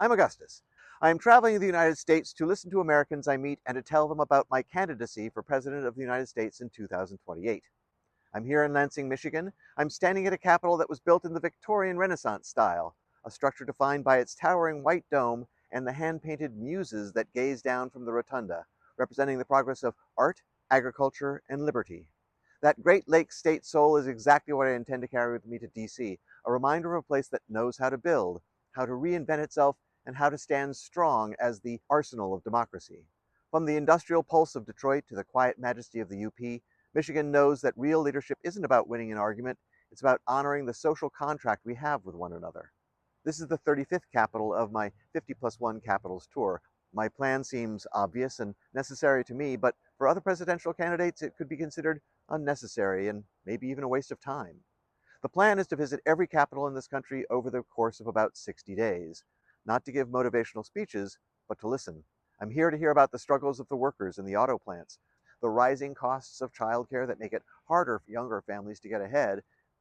I'm Augustus. I am traveling to the United States to listen to Americans I meet and to tell them about my candidacy for President of the United States in 2028. I'm here in Lansing, Michigan. I'm standing at a Capitol that was built in the Victorian Renaissance style, a structure defined by its towering white dome and the hand-painted muses that gaze down from the rotunda, representing the progress of art, agriculture, and liberty. That Great Lakes state soul is exactly what I intend to carry with me to D.C., a reminder of a place that knows how to build, how to reinvent itself, and how to stand strong as the arsenal of democracy. From the industrial pulse of Detroit to the quiet majesty of the UP, Michigan knows that real leadership isn't about winning an argument, it's about honoring the social contract we have with one another. This is the 35th capital of my 50 plus 1 capitals tour. My plan seems obvious and necessary to me, but for other presidential candidates, it could be considered unnecessary and maybe even a waste of time. The plan is to visit every capital in this country over the course of about 60 days, not to give motivational speeches, but to listen. I'm here to hear about the struggles of the workers in the auto plants, the rising costs of childcare that make it harder for younger families to get ahead,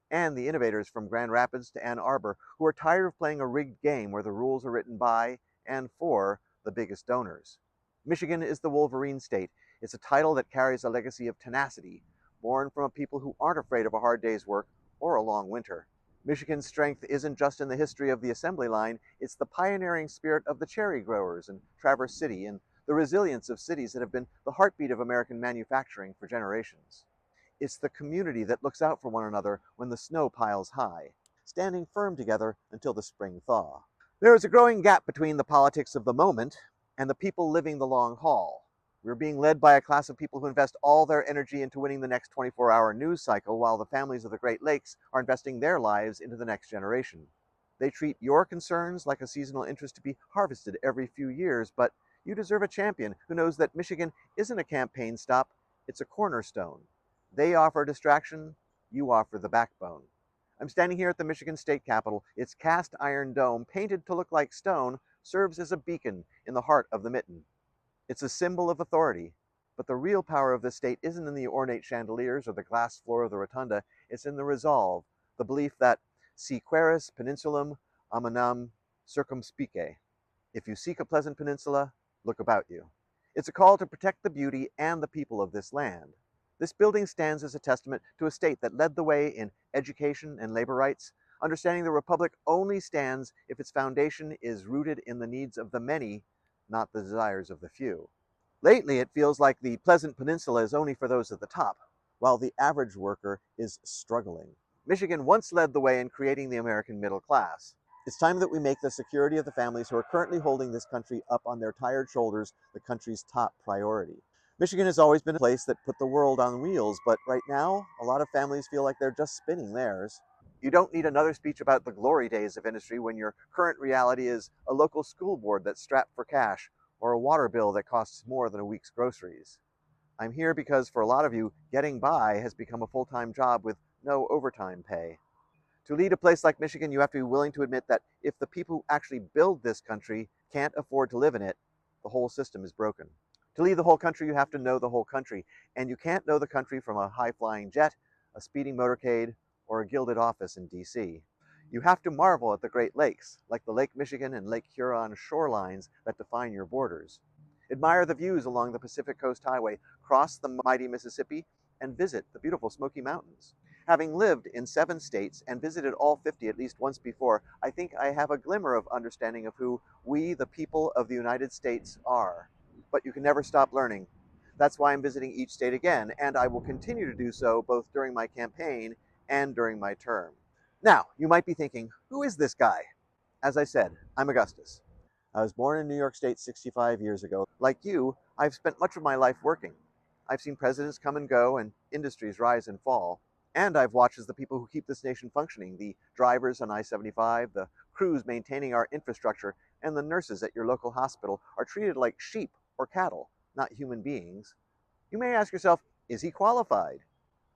and the innovators from Grand Rapids to Ann Arbor who are tired of playing a rigged game where the rules are written by and for the biggest donors. Michigan is the Wolverine state. It's a title that carries a legacy of tenacity, born from a people who aren't afraid of a hard day's work or a long winter. Michigan's strength isn't just in the history of the assembly line, it's the pioneering spirit of the cherry growers in Traverse City and the resilience of cities that have been the heartbeat of American manufacturing for generations. It's the community that looks out for one another when the snow piles high, standing firm together until the spring thaw. There is a growing gap between the politics of the moment and the people living the long haul. We're being led by a class of people who invest all their energy into winning the next 24-hour news cycle, while the families of the Great Lakes are investing their lives into the next generation. They treat your concerns like a seasonal interest to be harvested every few years, but you deserve a champion who knows that Michigan isn't a campaign stop, it's a cornerstone. They offer distraction, you offer the backbone. I'm standing here at the Michigan State Capitol. Its cast iron dome, painted to look like stone, serves as a beacon in the heart of the mitten. It's a symbol of authority, but the real power of this state isn't in the ornate chandeliers or the glass floor of the rotunda, it's in the resolve, the belief that si queris peninsulum amanam circumspice. If you seek a pleasant peninsula, look about you. It's a call to protect the beauty and the people of this land. This building stands as a testament to a state that led the way in education and labor rights, understanding the republic only stands if its foundation is rooted in the needs of the many, not the desires of the few. Lately, it feels like the Pleasant Peninsula is only for those at the top, while the average worker is struggling. Michigan once led the way in creating the American middle class. It's time that we make the security of the families who are currently holding this country up on their tired shoulders the country's top priority. Michigan has always been a place that put the world on wheels, but right now, a lot of families feel like they're just spinning theirs. You don't need another speech about the glory days of industry when your current reality is a local school board that's strapped for cash or a water bill that costs more than a week's groceries. I'm here because for a lot of you, getting by has become a full-time job with no overtime pay. To lead a place like Michigan, you have to be willing to admit that if the people who actually build this country can't afford to live in it, the whole system is broken. To lead the whole country, you have to know the whole country, and you can't know the country from a high-flying jet, a speeding motorcade, or a gilded office in D.C. You have to marvel at the Great Lakes, like the Lake Michigan and Lake Huron shorelines that define your borders. Admire the views along the Pacific Coast Highway, cross the mighty Mississippi, and visit the beautiful Smoky Mountains. Having lived in 7 states and visited all 50 at least once before, I think I have a glimmer of understanding of who we, the people of the United States, are. But you can never stop learning. That's why I'm visiting each state again, and I will continue to do so both during my campaign and during my term. Now, you might be thinking, who is this guy? As I said, I'm Augustus. I was born in New York State 65 years ago. Like you, I've spent much of my life working. I've seen presidents come and go and industries rise and fall. And I've watched as the people who keep this nation functioning, the drivers on I-75, the crews maintaining our infrastructure, and the nurses at your local hospital are treated like sheep or cattle, not human beings. You may ask yourself, is he qualified?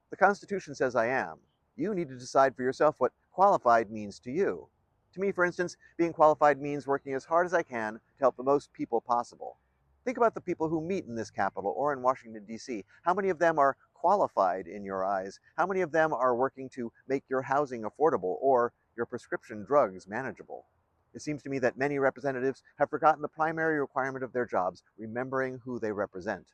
The Constitution says I am. You need to decide for yourself what qualified means to you. To me, for instance, being qualified means working as hard as I can to help the most people possible. Think about the people who meet in this capital or in Washington, D.C. How many of them are qualified in your eyes? How many of them are working to make your housing affordable or your prescription drugs manageable? It seems to me that many representatives have forgotten the primary requirement of their jobs, remembering who they represent.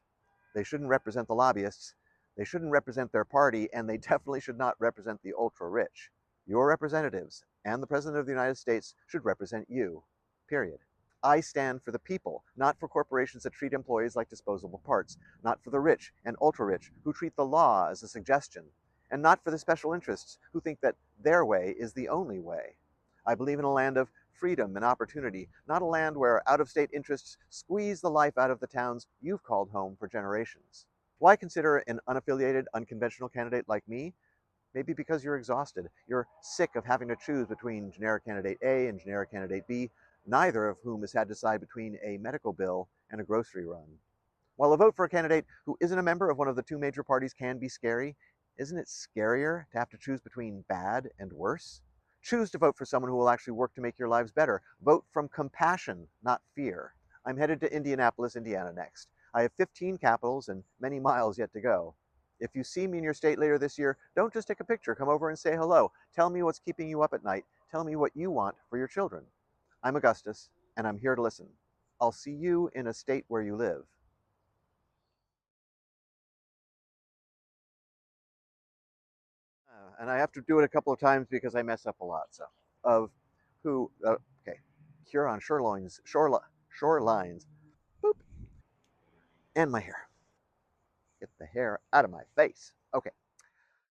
They shouldn't represent the lobbyists, they shouldn't represent their party, and they definitely should not represent the ultra-rich. Your representatives and the President of the United States should represent you, period. I stand for the people, not for corporations that treat employees like disposable parts, not for the rich and ultra-rich who treat the law as a suggestion, and not for the special interests who think that their way is the only way. I believe in a land of freedom and opportunity, not a land where out-of-state interests squeeze the life out of the towns you've called home for generations. Why consider an unaffiliated, unconventional candidate like me? Maybe because you're exhausted. You're sick of having to choose between generic candidate A and generic candidate B, neither of whom has had to decide between a medical bill and a grocery run. While a vote for a candidate who isn't a member of one of the two major parties can be scary, isn't it scarier to have to choose between bad and worse? Choose to vote for someone who will actually work to make your lives better. Vote from compassion, not fear. I'm headed to Indianapolis, Indiana next. I have 15 capitals and many miles yet to go. If you see me in your state later this year, don't just take a picture. Come over and say hello. Tell me what's keeping you up at night. Tell me what you want for your children. I'm Augustus, and I'm here to listen. I'll see you in a state where you live. And I have to do it a couple of times because I mess up a lot. So, of who? Okay, Huron shorelines. Boop, and my hair. Get the hair out of my face. Okay.